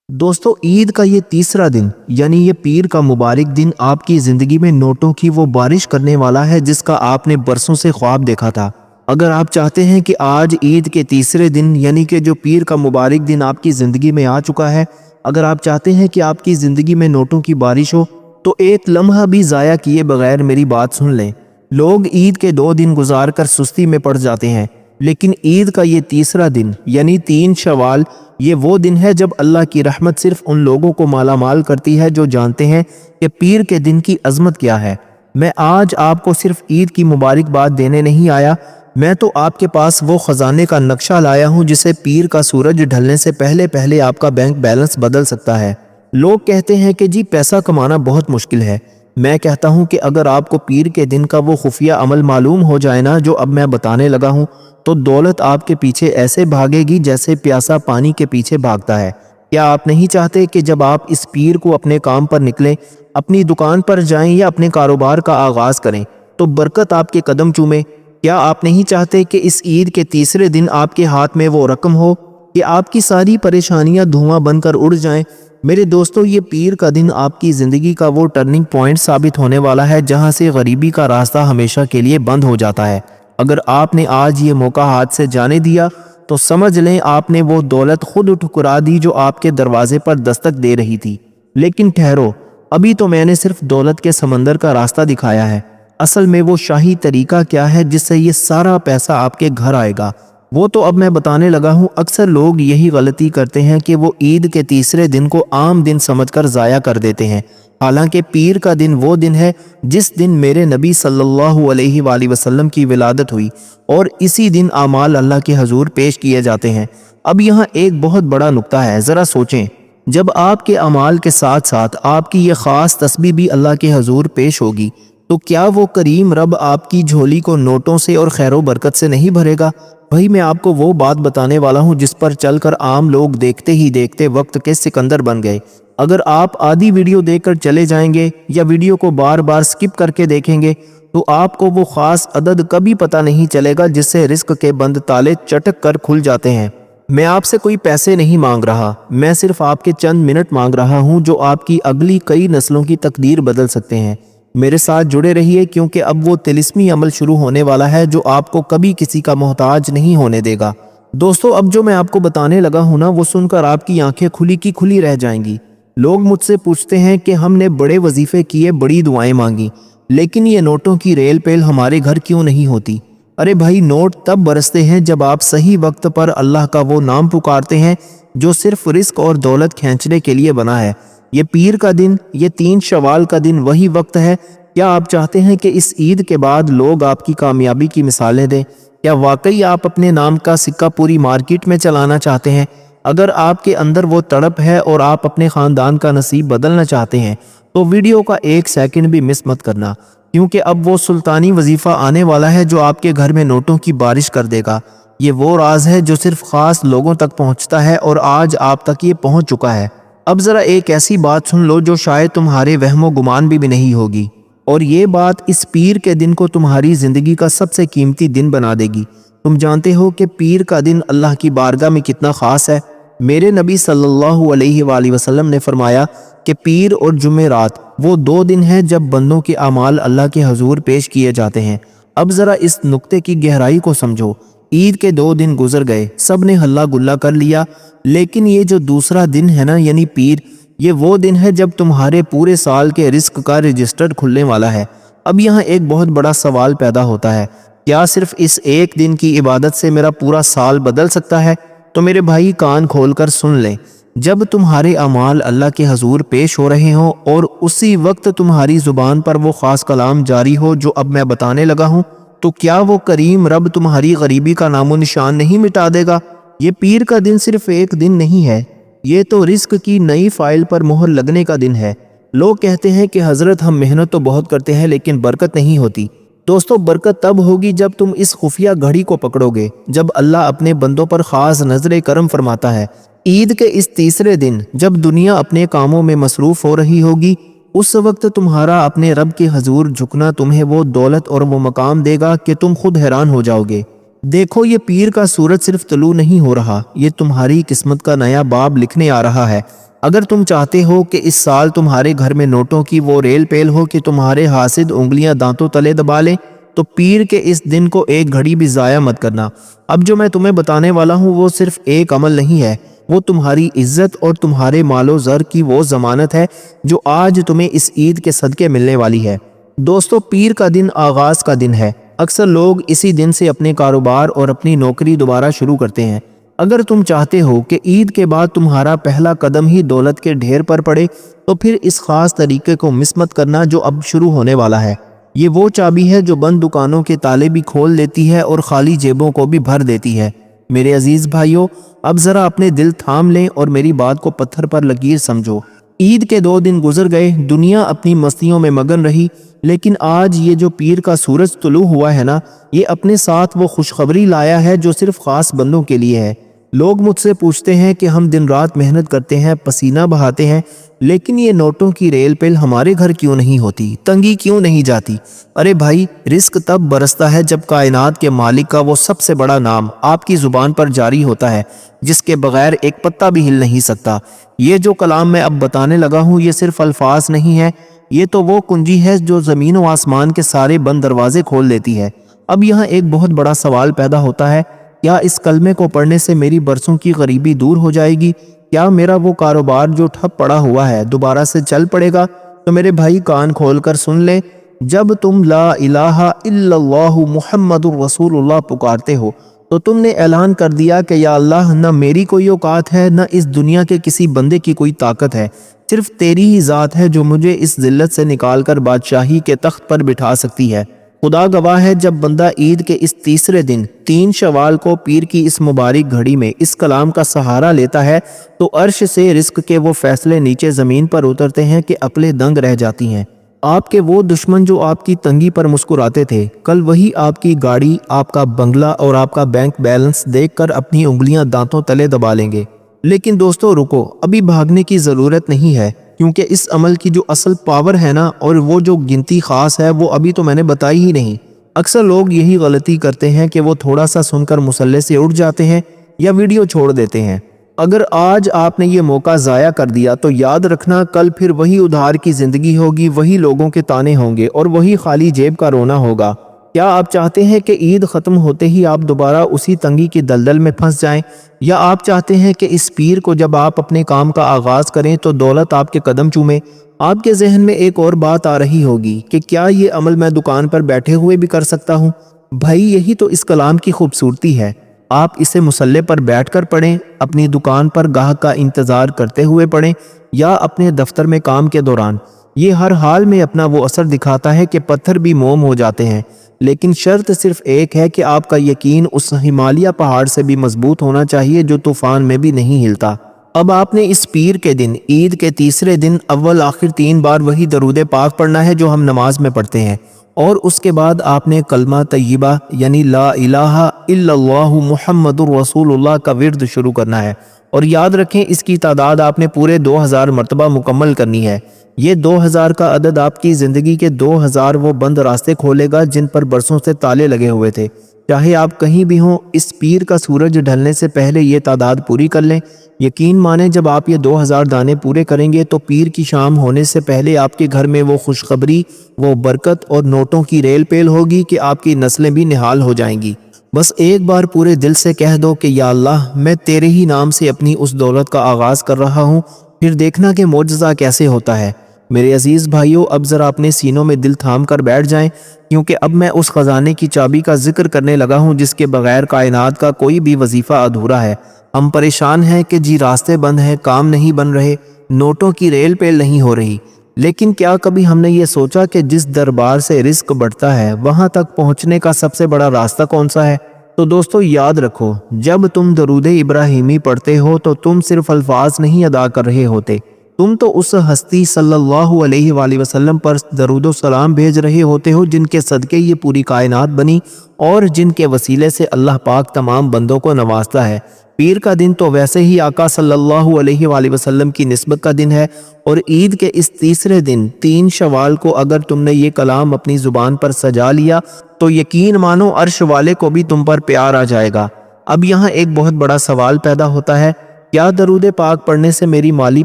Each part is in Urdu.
دوستو، عید کا یہ تیسرا دن یعنی یہ پیر کا مبارک دن آپ کی زندگی میں نوٹوں کی وہ بارش کرنے والا ہے جس کا آپ نے برسوں سے خواب دیکھا تھا۔ اگر آپ چاہتے ہیں کہ آج عید کے تیسرے دن یعنی کہ جو پیر کا مبارک دن آپ کی زندگی میں آ چکا ہے، اگر آپ چاہتے ہیں کہ آپ کی زندگی میں نوٹوں کی بارش ہو تو ایک لمحہ بھی ضائع کیے بغیر میری بات سن لیں۔ لوگ عید کے 2 دن گزار کر سستی میں پڑ جاتے ہیں، لیکن عید کا یہ تیسرا دن یعنی 3 شوال یہ وہ دن ہے جب اللہ کی رحمت صرف ان لوگوں کو مالا مال کرتی ہے جو جانتے ہیں کہ پیر کے دن کی عظمت کیا ہے۔ میں آج آپ کو صرف عید کی مبارکباد دینے نہیں آیا، میں تو آپ کے پاس وہ خزانے کا نقشہ لایا ہوں جسے پیر کا سورج ڈھلنے سے پہلے آپ کا بینک بیلنس بدل سکتا ہے۔ لوگ کہتے ہیں کہ جی پیسہ کمانا بہت مشکل ہے۔ میں کہتا ہوں کہ اگر آپ کو پیر کے دن کا وہ خفیہ عمل معلوم ہو جائے نا جو اب میں بتانے لگا ہوں، تو دولت آپ کے پیچھے ایسے بھاگے گی جیسے پیاسا پانی کے پیچھے بھاگتا ہے۔ کیا آپ نہیں چاہتے کہ جب آپ اس پیر کو اپنے کام پر نکلیں، اپنی دکان پر جائیں یا اپنے کاروبار کا آغاز کریں تو برکت آپ کے قدم چومے؟ کیا آپ نہیں چاہتے کہ اس عید کے تیسرے دن آپ کے ہاتھ میں وہ رقم ہو کہ آپ کی ساری پریشانیاں دھواں بن کر اڑ جائیں؟ میرے دوستو، یہ پیر کا دن آپ کی زندگی کا وہ ٹرننگ پوائنٹ ثابت ہونے والا ہے جہاں سے غریبی کا راستہ ہمیشہ کے لیے بند ہو جاتا ہے۔ اگر آپ نے آج یہ موقع ہاتھ سے جانے دیا تو سمجھ لیں آپ نے وہ دولت خود ٹھکرا دی جو آپ کے دروازے پر دستک دے رہی تھی۔ لیکن ٹھہرو، ابھی تو میں نے صرف دولت کے سمندر کا راستہ دکھایا ہے۔ اصل میں وہ شاہی طریقہ کیا ہے جس سے یہ سارا پیسہ آپ کے گھر آئے گا، وہ تو اب میں بتانے لگا ہوں۔ اکثر لوگ یہی غلطی کرتے ہیں کہ وہ عید کے تیسرے دن کو عام دن سمجھ کر ضائع کر دیتے ہیں، حالانکہ پیر کا دن وہ دن ہے جس دن میرے نبی صلی اللہ علیہ وآلہ وسلم کی ولادت ہوئی، اور اسی دن اعمال اللہ کے حضور پیش کیے جاتے ہیں۔ اب یہاں ایک بہت بڑا نکتہ ہے، ذرا سوچیں، جب آپ کے اعمال کے ساتھ ساتھ آپ کی یہ خاص تسبیح بھی اللہ کے حضور پیش ہوگی تو کیا وہ کریم رب آپ کی جھولی کو نوٹوں سے اور خیر و برکت سے نہیں بھرے گا؟ بھائی، میں آپ کو وہ بات بتانے والا ہوں جس پر چل کر عام لوگ دیکھتے ہی دیکھتے وقت کے سکندر بن گئے۔ اگر آپ آدھی ویڈیو دیکھ کر چلے جائیں گے یا ویڈیو کو بار بار سکپ کر کے دیکھیں گے تو آپ کو وہ خاص عدد کبھی پتہ نہیں چلے گا جس سے رزق کے بند تالے چٹک کر کھل جاتے ہیں۔ میں آپ سے کوئی پیسے نہیں مانگ رہا، میں صرف آپ کے چند منٹ مانگ رہا ہوں جو آپ کی اگلی کئی نسلوں کی تقدیر بدل سکتے ہیں۔ میرے ساتھ جڑے رہیے کیونکہ اب وہ طلسمی عمل شروع ہونے والا ہے جو آپ کو کبھی کسی کا محتاج نہیں ہونے دے گا۔ دوستو، اب جو میں آپ کو بتانے لگا ہوں نا وہ سن کر آپ کی آنکھیں کھلی کی کھلی رہ جائیں گی۔ لوگ مجھ سے پوچھتے ہیں کہ ہم نے بڑے وظیفے کیے، بڑی دعائیں مانگی، لیکن یہ نوٹوں کی ریل پیل ہمارے گھر کیوں نہیں ہوتی؟ ارے بھائی، نوٹ تب برستے ہیں جب آپ صحیح وقت پر اللہ کا وہ نام پکارتے ہیں جو صرف رزق اور دولت کھینچنے کے لیے بنا ہے۔ یہ پیر کا دن، یہ 3 شوال کا دن وہی وقت ہے۔ کیا آپ چاہتے ہیں کہ اس عید کے بعد لوگ آپ کی کامیابی کی مثالیں دیں؟ کیا واقعی آپ اپنے نام کا سکہ پوری مارکیٹ میں چلانا چاہتے ہیں؟ اگر آپ کے اندر وہ تڑپ ہے اور آپ اپنے خاندان کا نصیب بدلنا چاہتے ہیں تو ویڈیو کا 1 سیکنڈ بھی مس مت کرنا، کیونکہ اب وہ سلطانی وظیفہ آنے والا ہے جو آپ کے گھر میں نوٹوں کی بارش کر دے گا۔ یہ وہ راز ہے جو صرف خاص لوگوں تک پہنچتا ہے اور آج آپ تک یہ پہنچ چکا ہے۔ اب ذرا ایک ایسی بات سن لو جو شاید تمہارے وہم و گمان بھی نہیں ہوگی، اور یہ بات اس پیر کے دن کو تمہاری زندگی کا سب سے قیمتی دن بنا دے گی۔ تم جانتے ہو کہ پیر کا دن اللہ کی بارگاہ میں کتنا خاص ہے؟ میرے نبی صلی اللہ علیہ وآلہ وسلم نے فرمایا کہ پیر اور جمعرات وہ 2 دن ہیں جب بندوں کے اعمال اللہ کے حضور پیش کیے جاتے ہیں۔ اب ذرا اس نقطے کی گہرائی کو سمجھو۔ عید کے 2 دن گزر گئے، سب نے ہلا گلا کر لیا، لیکن یہ جو دوسرا دن ہے نا یعنی پیر، یہ وہ دن ہے جب تمہارے پورے سال کے رزق کا رجسٹر کھلنے والا ہے۔ اب یہاں ایک بہت بڑا سوال پیدا ہوتا ہے، کیا صرف اس ایک دن کی عبادت سے میرا پورا سال بدل سکتا ہے؟ تو میرے بھائی کان کھول کر سن لیں، جب تمہارے اعمال اللہ کے حضور پیش ہو رہے ہوں اور اسی وقت تمہاری زبان پر وہ خاص کلام جاری ہو جو اب میں بتانے لگا ہوں، تو کیا وہ کریم رب تمہاری غریبی کا نام و نشان نہیں مٹا دے گا؟ یہ پیر کا دن صرف ایک دن نہیں ہے، یہ تو رزق کی نئی فائل پر مہر لگنے کا دن ہے۔ لوگ کہتے ہیں کہ حضرت ہم محنت تو بہت کرتے ہیں لیکن برکت نہیں ہوتی۔ دوستو، برکت تب ہوگی جب تم اس خفیہ گھڑی کو پکڑو گے، جب اللہ اپنے بندوں پر خاص نظر کرم فرماتا ہے۔ عید کے اس تیسرے دن جب دنیا اپنے کاموں میں مصروف ہو رہی ہوگی، اس وقت تمہارا اپنے رب کے حضور جھکنا تمہیں وہ دولت اور وہ مقام دے گا کہ تم خود حیران ہو جاؤ گے۔ دیکھو، یہ پیر کا سورج صرف طلوع نہیں ہو رہا، یہ تمہاری قسمت کا نیا باب لکھنے آ رہا ہے۔ اگر تم چاہتے ہو کہ اس سال تمہارے گھر میں نوٹوں کی وہ ریل پیل ہو کہ تمہارے حاسد انگلیاں دانتوں تلے دبا لیں، تو پیر کے اس دن کو ایک گھڑی بھی ضائع مت کرنا۔ اب جو میں تمہیں بتانے والا ہوں وہ صرف ایک عمل نہیں ہے، وہ تمہاری عزت اور تمہارے مال و زر کی وہ ضمانت ہے جو آج تمہیں اس عید کے صدقے ملنے والی ہے۔ دوستو، پیر کا دن آغاز کا دن ہے۔ اکثر لوگ اسی دن سے اپنے کاروبار اور اپنی نوکری دوبارہ شروع کرتے ہیں۔ اگر تم چاہتے ہو کہ عید کے بعد تمہارا پہلا قدم ہی دولت کے ڈھیر پر پڑے، تو پھر اس خاص طریقے کو مس مت کرنا جو اب شروع ہونے والا ہے۔ یہ وہ چابی ہے جو بند دکانوں کے تالے بھی کھول دیتی ہے اور خالی جیبوں کو بھی بھر دیتی ہے۔ میرے عزیز بھائیوں، اب ذرا اپنے دل تھام لیں اور میری بات کو پتھر پر لکیر سمجھو۔ عید کے 2 دن گزر گئے، دنیا اپنی مستیوں میں مگن رہی، لیکن آج یہ جو پیر کا سورج طلوع ہوا ہے نا، یہ اپنے ساتھ وہ خوشخبری لایا ہے جو صرف خاص بندوں کے لیے ہے۔ لوگ مجھ سے پوچھتے ہیں کہ ہم دن رات محنت کرتے ہیں، پسینہ بہاتے ہیں، لیکن یہ نوٹوں کی ریل پیل ہمارے گھر کیوں نہیں ہوتی، تنگی کیوں نہیں جاتی؟ ارے بھائی، رزق تب برستا ہے جب کائنات کے مالک کا وہ سب سے بڑا نام آپ کی زبان پر جاری ہوتا ہے، جس کے بغیر ایک پتا بھی ہل نہیں سکتا۔ یہ جو کلام میں اب بتانے لگا ہوں، یہ صرف الفاظ نہیں ہے، یہ تو وہ کنجی ہے جو زمین و آسمان کے سارے بند دروازے کھول دیتی ہے۔ اب یہاں ایک بہت بڑا سوال پیدا ہوتا ہے، کیا اس کلمے کو پڑھنے سے میری برسوں کی غریبی دور ہو جائے گی؟ کیا میرا وہ کاروبار جو ٹھپ پڑا ہوا ہے دوبارہ سے چل پڑے گا؟ تو میرے بھائی کان کھول کر سن لے، جب تم لا الہ الا اللہ محمد الرسول اللہ پکارتے ہو تو تم نے اعلان کر دیا کہ یا اللہ، نہ میری کوئی اوقات ہے، نہ اس دنیا کے کسی بندے کی کوئی طاقت ہے، صرف تیری ہی ذات ہے جو مجھے اس ذلت سے نکال کر بادشاہی کے تخت پر بٹھا سکتی ہے۔ خدا گواہ ہے، جب بندہ عید کے اس تیسرے دن 3 شوال کو پیر کی اس مبارک گھڑی میں اس کلام کا سہارا لیتا ہے تو عرش سے رزق کے وہ فیصلے نیچے زمین پر اترتے ہیں کہ عقلیں دنگ رہ جاتی ہیں۔ آپ کے وہ دشمن جو آپ کی تنگی پر مسکراتے تھے، کل وہی آپ کی گاڑی، آپ کا بنگلہ اور آپ کا بینک بیلنس دیکھ کر اپنی انگلیاں دانتوں تلے دبا لیں گے۔ لیکن دوستو رکو، ابھی بھاگنے کی ضرورت نہیں ہے، کیونکہ اس عمل کی جو اصل پاور ہے نا، اور وہ جو گنتی خاص ہے، وہ ابھی تو میں نے بتائی ہی نہیں۔ اکثر لوگ یہی غلطی کرتے ہیں کہ وہ تھوڑا سا سن کر مصلے سے اٹھ جاتے ہیں یا ویڈیو چھوڑ دیتے ہیں۔ اگر آج آپ نے یہ موقع ضائع کر دیا تو یاد رکھنا، کل پھر وہی ادھار کی زندگی ہوگی، وہی لوگوں کے تانے ہوں گے اور وہی خالی جیب کا رونا ہوگا۔ کیا آپ چاہتے ہیں کہ عید ختم ہوتے ہی آپ دوبارہ اسی تنگی کی دلدل میں پھنس جائیں، یا آپ چاہتے ہیں کہ اس پیر کو جب آپ اپنے کام کا آغاز کریں تو دولت آپ کے قدم چومے؟ آپ کے ذہن میں ایک اور بات آ رہی ہوگی کہ کیا یہ عمل میں دکان پر بیٹھے ہوئے بھی کر سکتا ہوں؟ بھائی، یہی تو اس کلام کی خوبصورتی ہے۔ آپ اسے مصلے پر بیٹھ کر پڑھیں، اپنی دکان پر گاہک کا انتظار کرتے ہوئے پڑھیں، یا اپنے دفتر میں کام کے دوران۔ یہ ہر حال میں اپنا وہ اثر دکھاتا ہے کہ پتھر بھی موم ہو جاتے ہیں، لیکن شرط صرف ایک ہے کہ آپ کا یقین اس ہمالیہ پہاڑ سے بھی مضبوط ہونا چاہیے جو طوفان میں بھی نہیں ہلتا۔ اب آپ نے اس پیر کے دن، عید کے تیسرے دن، اول آخر 3 بار وہی درود پاک پڑھنا ہے جو ہم نماز میں پڑھتے ہیں، اور اس کے بعد آپ نے کلمہ طیبہ یعنی لا الہ الا اللہ محمد الرسول اللہ کا ورد شروع کرنا ہے، اور یاد رکھیں اس کی تعداد آپ نے پورے 2000 مرتبہ مکمل کرنی ہے۔ یہ 2000 کا عدد آپ کی زندگی کے 2000 وہ بند راستے کھولے گا جن پر برسوں سے تالے لگے ہوئے تھے۔ چاہے آپ کہیں بھی ہوں، اس پیر کا سورج ڈھلنے سے پہلے یہ تعداد پوری کر لیں۔ یقین مانیں، جب آپ یہ 2000 دانے پورے کریں گے تو پیر کی شام ہونے سے پہلے آپ کے گھر میں وہ خوشخبری، وہ برکت اور نوٹوں کی ریل پیل ہوگی کہ آپ کی نسلیں بھی نہال ہو جائیں گی۔ بس ایک بار پورے دل سے کہہ دو کہ یا اللہ، میں تیرے ہی نام سے اپنی اس دولت کا آغاز کر رہا ہوں، پھر دیکھنا کہ معجزہ کیسے ہوتا ہے۔ میرے عزیز بھائیوں، اب ذرا اپنے سینوں میں دل تھام کر بیٹھ جائیں، کیونکہ اب میں اس خزانے کی چابی کا ذکر کرنے لگا ہوں جس کے بغیر کائنات کا کوئی بھی وظیفہ ادھورا ہے۔ ہم پریشان ہیں کہ جی راستے بند ہیں، کام نہیں بن رہے، نوٹوں کی ریل پیل نہیں ہو رہی، لیکن کیا کبھی ہم نے یہ سوچا کہ جس دربار سے رزق بڑھتا ہے وہاں تک پہنچنے کا سب سے بڑا راستہ کون سا ہے؟ تو دوستو یاد رکھو، جب تم درود ابراہیمی پڑھتے ہو تو تم صرف الفاظ نہیں ادا کر رہے ہوتے، تم تو اس ہستی صلی اللہ علیہ وآلہ وسلم پر درود و سلام بھیج رہے ہوتے ہو جن کے صدقے یہ پوری کائنات بنی اور جن کے وسیلے سے اللہ پاک تمام بندوں کو نوازتا ہے۔ پیر کا دن تو ویسے ہی آقا صلی اللہ علیہ وآلہ وسلم کی نسبت کا دن ہے، اور عید کے اس تیسرے دن 3 شوال کو اگر تم نے یہ کلام اپنی زبان پر سجا لیا تو یقین مانو عرش والے کو بھی تم پر پیار آ جائے گا۔ اب یہاں ایک بہت بڑا سوال پیدا ہوتا ہے، کیا درود پاک پڑھنے سے میری مالی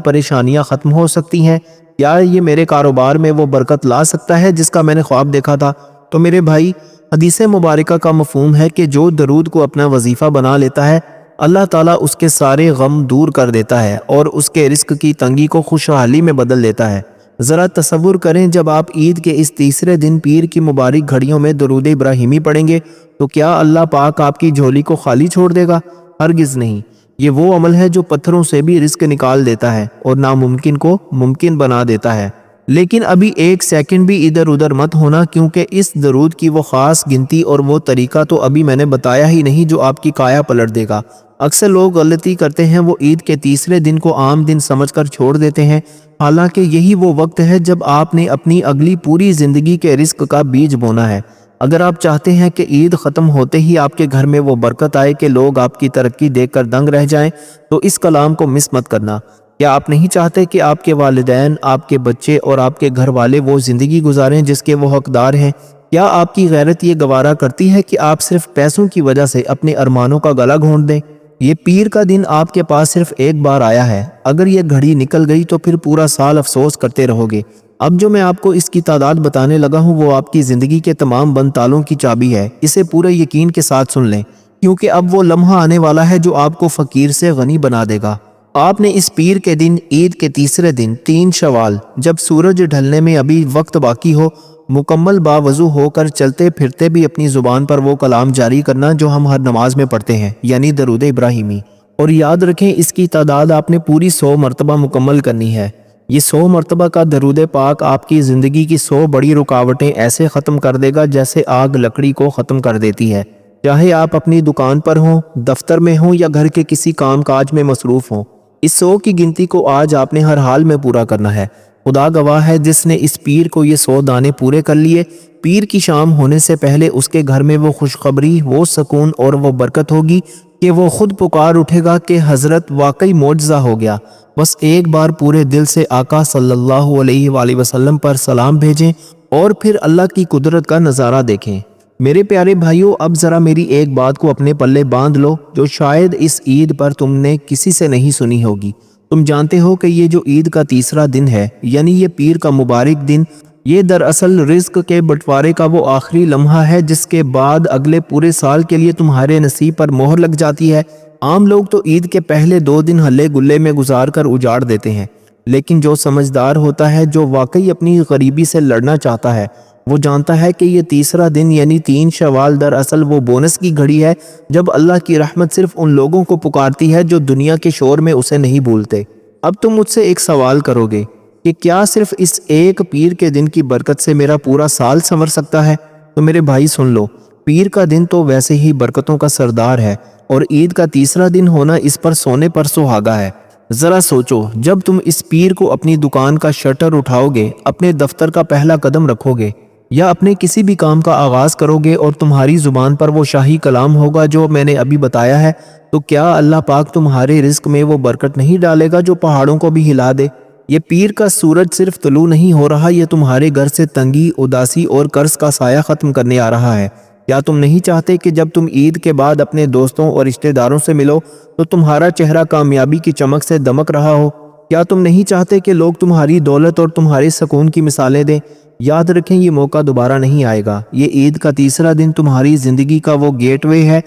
پریشانیاں ختم ہو سکتی ہیں؟ کیا یہ میرے کاروبار میں وہ برکت لا سکتا ہے جس کا میں نے خواب دیکھا تھا؟ تو میرے بھائی، حدیث مبارکہ کا مفہوم ہے کہ جو درود کو اپنا وظیفہ بنا لیتا ہے، اللہ تعالیٰ اس کے سارے غم دور کر دیتا ہے اور اس کے رزق کی تنگی کو خوشحالی میں بدل دیتا ہے۔ ذرا تصور کریں، جب آپ عید کے اس تیسرے دن پیر کی مبارک گھڑیوں میں درود ابراہیمی پڑھیں گے تو کیا اللہ پاک آپ کی جھولی کو خالی چھوڑ دے گا؟ ہرگز نہیں۔ یہ وہ عمل ہے جو پتھروں سے بھی رزق نکال دیتا ہے اور ناممکن کو ممکن بنا دیتا ہے۔ لیکن ابھی ایک سیکنڈ بھی ادھر ادھر مت ہونا، کیونکہ اس درود کی وہ خاص گنتی اور وہ طریقہ تو ابھی میں نے بتایا ہی نہیں جو آپ کی کایا پلٹ دے گا۔ اکثر لوگ غلطی کرتے ہیں، وہ عید کے تیسرے دن کو عام دن سمجھ کر چھوڑ دیتے ہیں، حالانکہ یہی وہ وقت ہے جب آپ نے اپنی اگلی پوری زندگی کے رزق کا بیج بونا ہے۔ اگر آپ چاہتے ہیں کہ عید ختم ہوتے ہی آپ کے گھر میں وہ برکت آئے کہ لوگ آپ کی ترقی دیکھ کر دنگ رہ جائیں، تو اس کلام کو مس مت کرنا۔ کیا آپ نہیں چاہتے کہ آپ کے والدین، آپ کے بچے اور آپ کے گھر والے وہ زندگی گزاریں جس کے وہ حقدار ہیں؟ کیا آپ کی غیرت یہ گوارا کرتی ہے کہ آپ صرف پیسوں کی وجہ سے اپنے ارمانوں کا گلا گھونٹ دیں؟ یہ پیر کا دن آپ کے پاس صرف ایک بار آیا ہے، اگر یہ گھڑی نکل گئی تو پھر پورا سال افسوس کرتے رہو گے۔ اب جو میں آپ کو اس کی تعداد بتانے لگا ہوں وہ آپ کی زندگی کے تمام بند تالوں کی چابی ہے، اسے پورے یقین کے ساتھ سن لیں، کیونکہ اب وہ لمحہ آنے والا ہے جو آپ کو فقیر سے غنی بنا دے گا۔ آپ نے اس پیر کے دن، عید کے تیسرے دن 3 شوال، جب سورج ڈھلنے میں ابھی وقت باقی ہو، مکمل باوضو ہو کر چلتے پھرتے بھی اپنی زبان پر وہ کلام جاری کرنا جو ہم ہر نماز میں پڑھتے ہیں، یعنی درود ابراہیمی۔ اور یاد رکھیں، اس کی تعداد آپ نے پوری 100 مرتبہ مکمل کرنی ہے۔ یہ 100 مرتبہ کا درود پاک آپ کی زندگی کی 100 بڑی رکاوٹیں ایسے ختم کر دے گا جیسے آگ لکڑی کو ختم کر دیتی ہے، چاہے آپ اپنی دکان پر ہوں، دفتر میں ہوں یا گھر کے کسی کام کاج میں مصروف ہوں۔ اس 100 کی گنتی کو آج آپ نے ہر حال میں پورا کرنا ہے۔ خدا گواہ ہے، جس نے اس پیر کو یہ 100 دانے پورے کر لیے، پیر کی شام ہونے سے پہلے اس کے گھر میں وہ خوشخبری، وہ سکون اور وہ برکت ہوگی کہ وہ خود پکار اٹھے گا کہ حضرت واقعی معجزہ ہو گیا۔ بس ایک بار پورے دل سے آقا صلی اللہ علیہ وآلہ وسلم پر سلام بھیجیں اور پھر اللہ کی قدرت کا نظارہ دیکھیں۔ میرے پیارے بھائیوں، اب ذرا میری ایک بات کو اپنے پلے باندھ لو جو شاید اس عید پر تم نے کسی سے نہیں سنی ہوگی۔ تم جانتے ہو کہ یہ جو عید کا تیسرا دن ہے، یعنی یہ پیر کا مبارک دن، یہ دراصل رزق کے بٹوارے کا وہ آخری لمحہ ہے جس کے بعد اگلے پورے سال کے لیے تمہارے نصیب پر مہر لگ جاتی ہے۔ عام لوگ تو عید کے پہلے 2 دن ہلے گلے میں گزار کر اجاڑ دیتے ہیں، لیکن جو سمجھدار ہوتا ہے، جو واقعی اپنی غریبی سے لڑنا چاہتا ہے، وہ جانتا ہے کہ یہ تیسرا دن یعنی 3 شوال دراصل وہ بونس کی گھڑی ہے جب اللہ کی رحمت صرف ان لوگوں کو پکارتی ہے جو دنیا کے شور میں اسے نہیں بھولتے۔ اب تم مجھ سے ایک سوال کرو گے کہ کیا صرف اس ایک پیر کے دن کی برکت سے میرا پورا سال سنور سکتا ہے؟ تو میرے بھائی سن لو، پیر کا دن تو ویسے ہی برکتوں کا سردار ہے اور عید کا تیسرا دن ہونا اس پر سونے پر سہاگا ہے۔ ذرا سوچو، جب تم اس پیر کو اپنی دکان کا شٹر اٹھاؤ گے، اپنے دفتر کا پہلا قدم رکھو گے یا اپنے کسی بھی کام کا آغاز کرو گے اور تمہاری زبان پر وہ شاہی کلام ہوگا جو میں نے ابھی بتایا ہے، تو کیا اللہ پاک تمہارے رزق میں وہ برکت نہیں ڈالے گا جو پہاڑوں کو بھی ہلا دے؟ یہ پیر کا سورج صرف طلوع نہیں ہو رہا، یہ تمہارے گھر سے تنگی، اداسی اور قرض کا سایہ ختم کرنے آ رہا ہے۔ کیا تم نہیں چاہتے کہ جب تم عید کے بعد اپنے دوستوں اور رشتہ داروں سے ملو تو تمہارا چہرہ کامیابی کی چمک سے دمک رہا ہو؟ کیا تم نہیں چاہتے کہ لوگ تمہاری دولت اور تمہارے سکون کی مثالیں دیں؟ یاد رکھیں، یہ موقع دوبارہ نہیں آئے گا۔ یہ عید کا تیسرا دن تمہاری زندگی کا وہ گیٹ وے ہے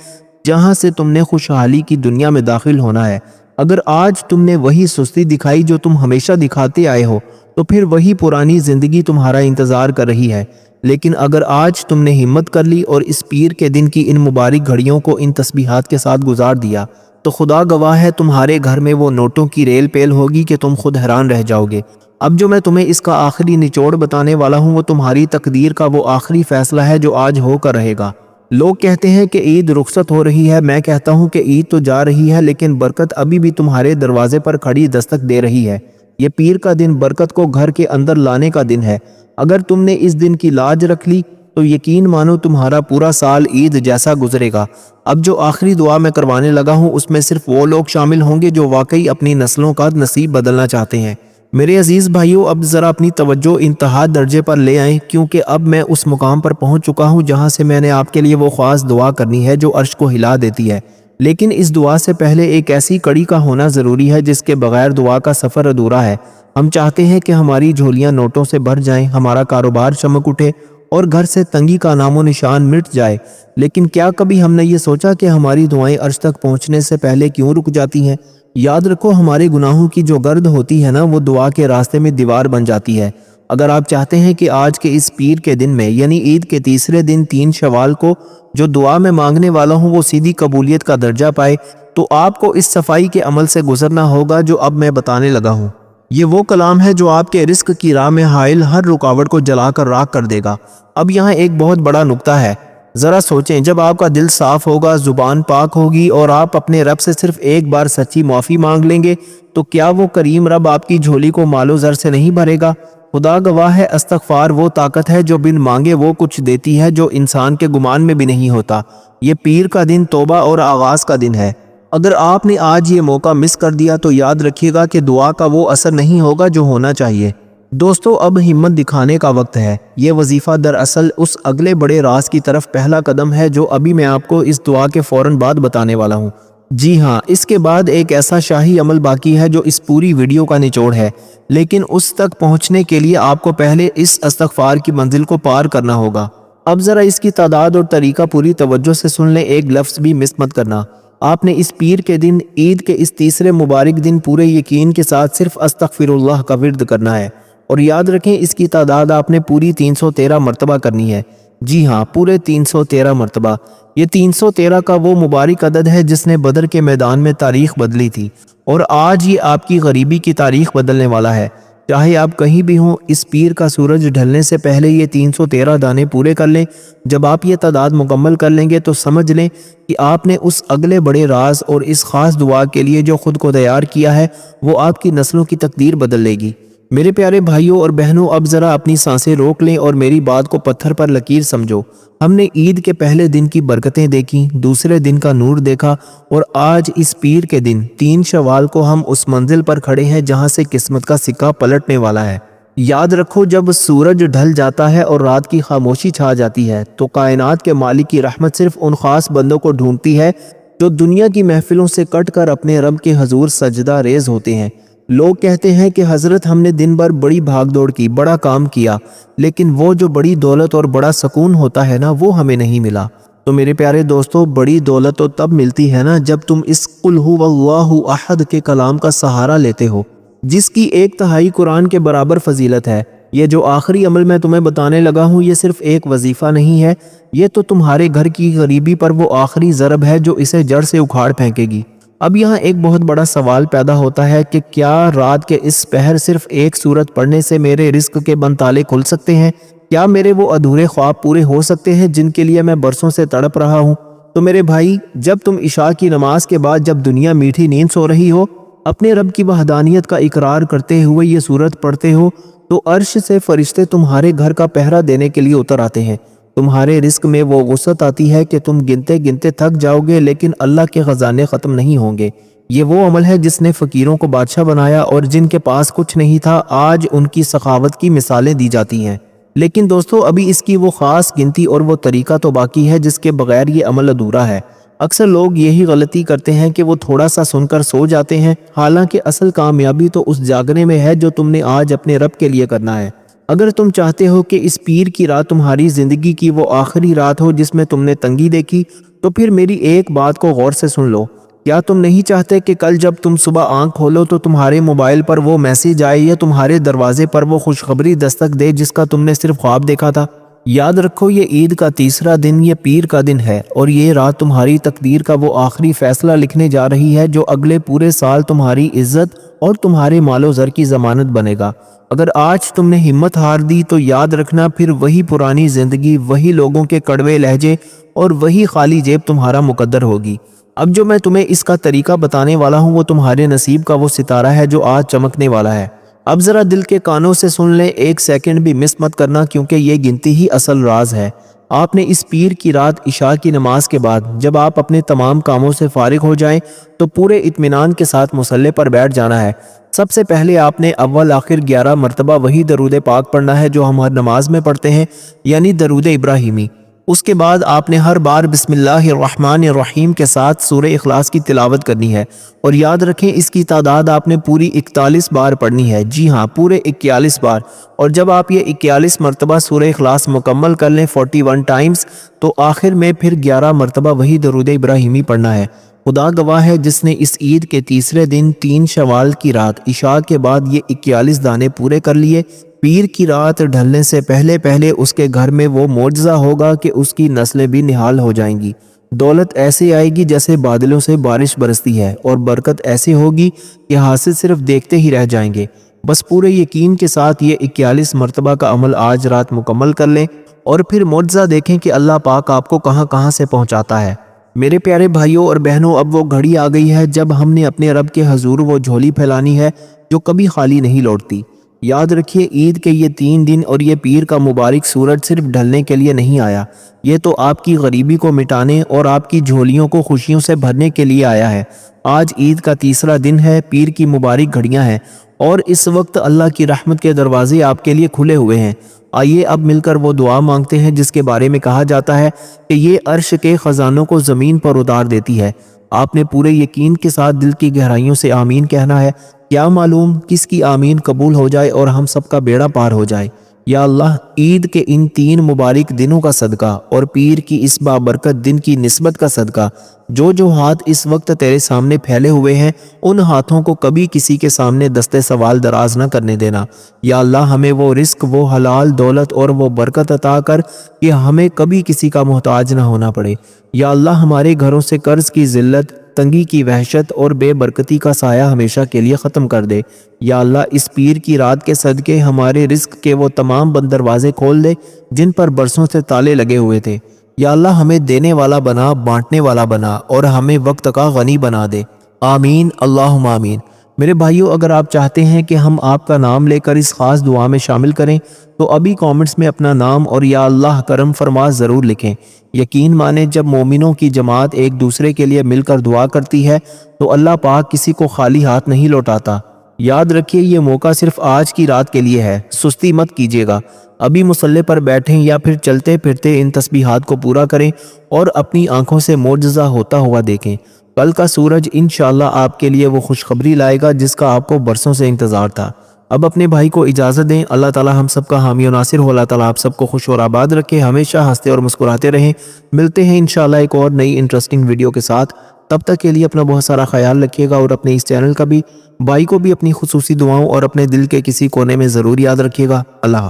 جہاں سے تم نے خوشحالی کی دنیا میں داخل ہونا ہے۔ اگر آج تم نے وہی سستی دکھائی جو تم ہمیشہ دکھاتے آئے ہو تو پھر وہی پرانی زندگی تمہارا انتظار کر رہی ہے، لیکن اگر آج تم نے ہمت کر لی اور اس پیر کے دن کی ان مبارک گھڑیوں کو ان تسبیحات کے ساتھ گزار دیا تو خدا گواہ ہے تمہارے گھر میں وہ نوٹوں کی ریل پیل ہوگی کہ تم خود حیران رہ جاؤ گے۔ اب جو میں تمہیں اس کا آخری نچوڑ بتانے والا ہوں وہ تمہاری تقدیر کا وہ آخری فیصلہ ہے جو آج ہو کر رہے گا۔ لوگ کہتے ہیں کہ عید رخصت ہو رہی ہے، میں کہتا ہوں کہ عید تو جا رہی ہے لیکن برکت ابھی بھی تمہارے دروازے پر کھڑی دستک دے رہی ہے۔ یہ پیر کا دن برکت کو گھر کے اندر لانے کا دن ہے۔ اگر تم نے اس دن کی لاج رکھ لی تو یقین مانو تمہارا پورا سال عید جیسا گزرے گا۔ اب جو آخری دعا میں کروانے لگا ہوں اس میں صرف وہ لوگ شامل ہوں گے جو واقعی اپنی نسلوں کا نصیب بدلنا چاہتے ہیں۔ میرے عزیز بھائیوں، اب ذرا اپنی توجہ انتہا درجے پر لے آئیں، کیونکہ اب میں اس مقام پر پہنچ چکا ہوں جہاں سے میں نے آپ کے لیے وہ خاص دعا کرنی ہے جو عرش کو ہلا دیتی ہے۔ لیکن اس دعا سے پہلے ایک ایسی کڑی کا ہونا ضروری ہے جس کے بغیر دعا کا سفر ادھورا ہے۔ ہم چاہتے ہیں کہ ہماری جھولیاں نوٹوں سے بھر جائیں، ہمارا کاروبار چمک اٹھے اور گھر سے تنگی کا نام و نشان مٹ جائے، لیکن کیا کبھی ہم نے یہ سوچا کہ ہماری دعائیں عرش تک پہنچنے سے پہلے کیوں رک جاتی ہیں؟ یاد رکھو، ہمارے گناہوں کی جو گرد ہوتی ہے نا، وہ دعا کے راستے میں دیوار بن جاتی ہے۔ اگر آپ چاہتے ہیں کہ آج کے اس پیر کے دن میں یعنی عید کے تیسرے دن 3 شوال کو جو دعا میں مانگنے والا ہوں وہ سیدھی قبولیت کا درجہ پائے، تو آپ کو اس صفائی کے عمل سے گزرنا ہوگا جو اب میں بتانے لگا ہوں۔ یہ وہ کلام ہے جو آپ کے رزق کی راہ میں حائل ہر رکاوٹ کو جلا کر راکھ کر دے گا۔ اب یہاں ایک بہت بڑا نکتہ ہے، ذرا سوچیں، جب آپ کا دل صاف ہوگا، زبان پاک ہوگی اور آپ اپنے رب سے صرف ایک بار سچی معافی مانگ لیں گے، تو کیا وہ کریم رب آپ کی جھولی کو مال و زر سے نہیں بھرے گا؟ خدا گواہ ہے، استغفار وہ طاقت ہے جو بن مانگے وہ کچھ دیتی ہے جو انسان کے گمان میں بھی نہیں ہوتا۔ یہ پیر کا دن توبہ اور آغاز کا دن ہے۔ اگر آپ نے آج یہ موقع مس کر دیا تو یاد رکھیے گا کہ دعا کا وہ اثر نہیں ہوگا جو ہونا چاہیے۔ دوستو، اب ہمت دکھانے کا وقت ہے۔ یہ وظیفہ دراصل اس اگلے بڑے راز کی طرف پہلا قدم ہے جو ابھی میں آپ کو اس دعا کے فوراً بعد بتانے والا ہوں۔ جی ہاں، اس کے بعد ایک ایسا شاہی عمل باقی ہے جو اس پوری ویڈیو کا نچوڑ ہے، لیکن اس تک پہنچنے کے لیے آپ کو پہلے اس استغفار کی منزل کو پار کرنا ہوگا۔ اب ذرا اس کی تعداد اور طریقہ پوری توجہ سے سن لیں، ایک لفظ بھی مس مت کرنا۔ آپ نے اس پیر کے دن، عید کے اس تیسرے مبارک دن، پورے یقین کے ساتھ صرف استغفر اللہ کا ورد کرنا ہے، اور یاد رکھیں اس کی تعداد آپ نے پوری 313 مرتبہ کرنی ہے۔ جی ہاں، پورے 313 مرتبہ۔ یہ 313 کا وہ مبارک عدد ہے جس نے بدر کے میدان میں تاریخ بدلی تھی، اور آج یہ آپ کی غریبی کی تاریخ بدلنے والا ہے۔ چاہے آپ کہیں بھی ہوں، اس پیر کا سورج ڈھلنے سے پہلے یہ 313 دانے پورے کر لیں۔ جب آپ یہ تعداد مکمل کر لیں گے تو سمجھ لیں کہ آپ نے اس اگلے بڑے راز اور اس خاص دعا کے لیے جو خود کو تیار کیا ہے وہ آپ کی نسلوں کی تقدیر بدل لے گی۔ میرے پیارے بھائیوں اور بہنوں، اب ذرا اپنی سانسیں روک لیں اور میری بات کو پتھر پر لکیر سمجھو۔ ہم نے عید کے پہلے دن کی برکتیں دیکھیں، دوسرے دن کا نور دیکھا، اور آج اس پیر کے دن 3 شوال کو ہم اس منزل پر کھڑے ہیں جہاں سے قسمت کا سکہ پلٹنے والا ہے۔ یاد رکھو، جب سورج ڈھل جاتا ہے اور رات کی خاموشی چھا جاتی ہے تو کائنات کے مالک کی رحمت صرف ان خاص بندوں کو ڈھونڈتی ہے جو دنیا کی محفلوں سے کٹ کر اپنے رب کے حضور سجدہ ریز ہوتے ہیں۔ لوگ کہتے ہیں کہ حضرت ہم نے دن بھر بڑی بھاگ دوڑ کی، بڑا کام کیا، لیکن وہ جو بڑی دولت اور بڑا سکون ہوتا ہے نا، وہ ہمیں نہیں ملا۔ تو میرے پیارے دوستو، بڑی دولت تو تب ملتی ہے نا جب تم اس قل هو اللہ احد کے کلام کا سہارا لیتے ہو، جس کی 1/3 قرآن کے برابر فضیلت ہے۔ یہ جو آخری عمل میں تمہیں بتانے لگا ہوں، یہ صرف ایک وظیفہ نہیں ہے، یہ تو تمہارے گھر کی غریبی پر وہ آخری ضرب ہے جو اسے جڑ سے اکھاڑ پھینکے گی۔ اب یہاں ایک بہت بڑا سوال پیدا ہوتا ہے کہ کیا رات کے اس پہر صرف ایک سورت پڑھنے سے میرے رزق کے بند تالے کھل سکتے ہیں؟ کیا میرے وہ ادھورے خواب پورے ہو سکتے ہیں جن کے لیے میں برسوں سے تڑپ رہا ہوں؟ تو میرے بھائی، جب تم عشاء کی نماز کے بعد جب دنیا میٹھی نیند سو رہی ہو، اپنے رب کی وحدانیت کا اقرار کرتے ہوئے یہ سورت پڑھتے ہو، تو عرش سے فرشتے تمہارے گھر کا پہرا دینے کے لیے اتر آتے ہیں۔ تمہارے رزق میں وہ وسعت آتی ہے کہ تم گنتے گنتے تھک جاؤ گے، لیکن اللہ کے خزانے ختم نہیں ہوں گے۔ یہ وہ عمل ہے جس نے فقیروں کو بادشاہ بنایا، اور جن کے پاس کچھ نہیں تھا آج ان کی سخاوت کی مثالیں دی جاتی ہیں۔ لیکن دوستو، ابھی اس کی وہ خاص گنتی اور وہ طریقہ تو باقی ہے جس کے بغیر یہ عمل ادھورا ہے۔ اکثر لوگ یہی غلطی کرتے ہیں کہ وہ تھوڑا سا سن کر سو جاتے ہیں، حالانکہ اصل کامیابی تو اس جاگنے میں ہے جو تم نے آج اپنے رب کے لیے کرنا ہے۔ اگر تم چاہتے ہو کہ اس پیر کی رات تمہاری زندگی کی وہ آخری رات ہو جس میں تم نے تنگی دیکھی، تو پھر میری ایک بات کو غور سے سن لو۔ کیا تم نہیں چاہتے کہ کل جب تم صبح آنکھ کھولو تو تمہارے موبائل پر وہ میسیج آئے یا تمہارے دروازے پر وہ خوشخبری دستک دے جس کا تم نے صرف خواب دیکھا تھا؟ یاد رکھو، یہ عید کا تیسرا دن، یہ پیر کا دن ہے، اور یہ رات تمہاری تقدیر کا وہ آخری فیصلہ لکھنے جا رہی ہے جو اگلے پورے سال تمہاری عزت اور تمہارے مال و زر کی ضمانت بنے گا۔ اگر آج تم نے ہمت ہار دی تو یاد رکھنا، پھر وہی پرانی زندگی، وہی لوگوں کے کڑوے لہجے اور وہی خالی جیب تمہارا مقدر ہوگی۔ اب جو میں تمہیں اس کا طریقہ بتانے والا ہوں وہ تمہارے نصیب کا وہ ستارہ ہے جو آج چمکنے والا ہے۔ اب ذرا دل کے کانوں سے سن لیں، ایک سیکنڈ بھی مس مت کرنا، کیونکہ یہ گنتی ہی اصل راز ہے۔ آپ نے اس پیر کی رات عشاء کی نماز کے بعد جب آپ اپنے تمام کاموں سے فارغ ہو جائیں تو پورے اطمینان کے ساتھ مصلی پر بیٹھ جانا ہے۔ سب سے پہلے آپ نے اول آخر 11 مرتبہ وہی درود پاک پڑھنا ہے جو ہم ہر نماز میں پڑھتے ہیں، یعنی درود ابراہیمی۔ اس کے بعد آپ نے ہر بار بسم اللہ الرحمن الرحیم کے ساتھ سورہ اخلاص کی تلاوت کرنی ہے، اور یاد رکھیں اس کی تعداد آپ نے پوری 41 بار پڑھنی ہے، جی ہاں پورے 41 بار۔ اور جب آپ یہ 41 مرتبہ سورہ اخلاص مکمل کر لیں 41 ٹائمز، تو آخر میں پھر 11 مرتبہ وہی درود ابراہیمی پڑھنا ہے۔ خدا گواہ ہے جس نے اس عید کے تیسرے دن 3 شوال کی رات عشاء کے بعد یہ 41 دانے پورے کر لیے، پیر کی رات ڈھلنے سے پہلے پہلے اس کے گھر میں وہ معجزہ ہوگا کہ اس کی نسلیں بھی نہال ہو جائیں گی، دولت ایسے آئے گی جیسے بادلوں سے بارش برستی ہے، اور برکت ایسی ہوگی کہ حاسد صرف دیکھتے ہی رہ جائیں گے۔ بس پورے یقین کے ساتھ یہ 41 مرتبہ کا عمل آج رات مکمل کر لیں، اور پھر معجزہ دیکھیں کہ اللہ پاک آپ کو کہاں کہاں سے پہنچاتا ہے۔ میرے پیارے بھائیوں اور بہنوں، اب وہ گھڑی آ گئی ہے جب ہم نے اپنے رب کے حضور وہ جھولی پھیلانی ہے جو کبھی خالی نہیں لوٹتی۔ یاد رکھیے عید کے یہ 3 دن اور یہ پیر کا مبارک سورج صرف ڈھلنے کے لیے نہیں آیا، یہ تو آپ کی غریبی کو مٹانے اور آپ کی جھولیوں کو خوشیوں سے بھرنے کے لیے آیا ہے۔ آج عید کا تیسرا دن ہے، پیر کی مبارک گھڑیاں ہیں، اور اس وقت اللہ کی رحمت کے دروازے آپ کے لیے کھلے ہوئے ہیں۔ آئیے اب مل کر وہ دعا مانگتے ہیں جس کے بارے میں کہا جاتا ہے کہ یہ عرش کے خزانوں کو زمین پر اتار دیتی ہے۔ آپ نے پورے یقین کے ساتھ دل کی گہرائیوں سے آمین کہنا ہے۔ کیا معلوم کس کی آمین قبول ہو جائے اور ہم سب کا بیڑا پار ہو جائے۔ یا اللہ، عید کے ان 3 مبارک دنوں کا صدقہ اور پیر کی اس بابرکت دن کی نسبت کا صدقہ، جو ہاتھ اس وقت تیرے سامنے پھیلے ہوئے ہیں، ان ہاتھوں کو کبھی کسی کے سامنے دستے سوال دراز نہ کرنے دینا۔ یا اللہ، ہمیں وہ رزق، وہ حلال دولت اور وہ برکت عطا کر کہ ہمیں کبھی کسی کا محتاج نہ ہونا پڑے۔ یا اللہ، ہمارے گھروں سے قرض کی ذلت، تنگی کی وحشت اور بے برکتی کا سایہ ہمیشہ کے لیے ختم کر دے۔ یا اللہ، اس پیر کی رات کے صدقے ہمارے رزق کے وہ تمام بند دروازے کھول دے جن پر برسوں سے تالے لگے ہوئے تھے۔ یا اللہ، ہمیں دینے والا بنا، بانٹنے والا بنا، اور ہمیں وقت کا غنی بنا دے۔ آمین، اللہم آمین۔ میرے بھائیوں، اگر آپ چاہتے ہیں کہ ہم آپ کا نام لے کر اس خاص دعا میں شامل کریں تو ابھی کامنٹس میں اپنا نام اور یا اللہ کرم فرما ضرور لکھیں۔ یقین مانیں، جب مومنوں کی جماعت ایک دوسرے کے لیے مل کر دعا کرتی ہے تو اللہ پاک کسی کو خالی ہاتھ نہیں لوٹاتا۔ یاد رکھیے، یہ موقع صرف آج کی رات کے لیے ہے، سستی مت کیجیے گا۔ ابھی مصلی پر بیٹھیں یا پھر چلتے پھرتے ان تسبیحات کو پورا کریں اور اپنی آنکھوں سے معجزہ ہوتا ہوا دیکھیں۔ کل کا سورج انشاءاللہ آپ کے لیے وہ خوشخبری لائے گا جس کا آپ کو برسوں سے انتظار تھا۔ اب اپنے بھائی کو اجازت دیں۔ اللہ تعالی ہم سب کا حامی و ناصر ہو۔ اللہ تعالی آپ سب کو خوش اور آباد رکھے، ہمیشہ ہنستے اور مسکراتے رہیں۔ ملتے ہیں انشاءاللہ ایک اور نئی انٹرسٹنگ ویڈیو کے ساتھ۔ تب تک کے لیے اپنا بہت سارا خیال رکھیے گا، اور اپنے اس چینل کا بھی، بھائی کو بھی اپنی خصوصی دعاؤں اور اپنے دل کے کسی کونے میں ضرور یاد رکھیے گا۔ اللہ حافظ۔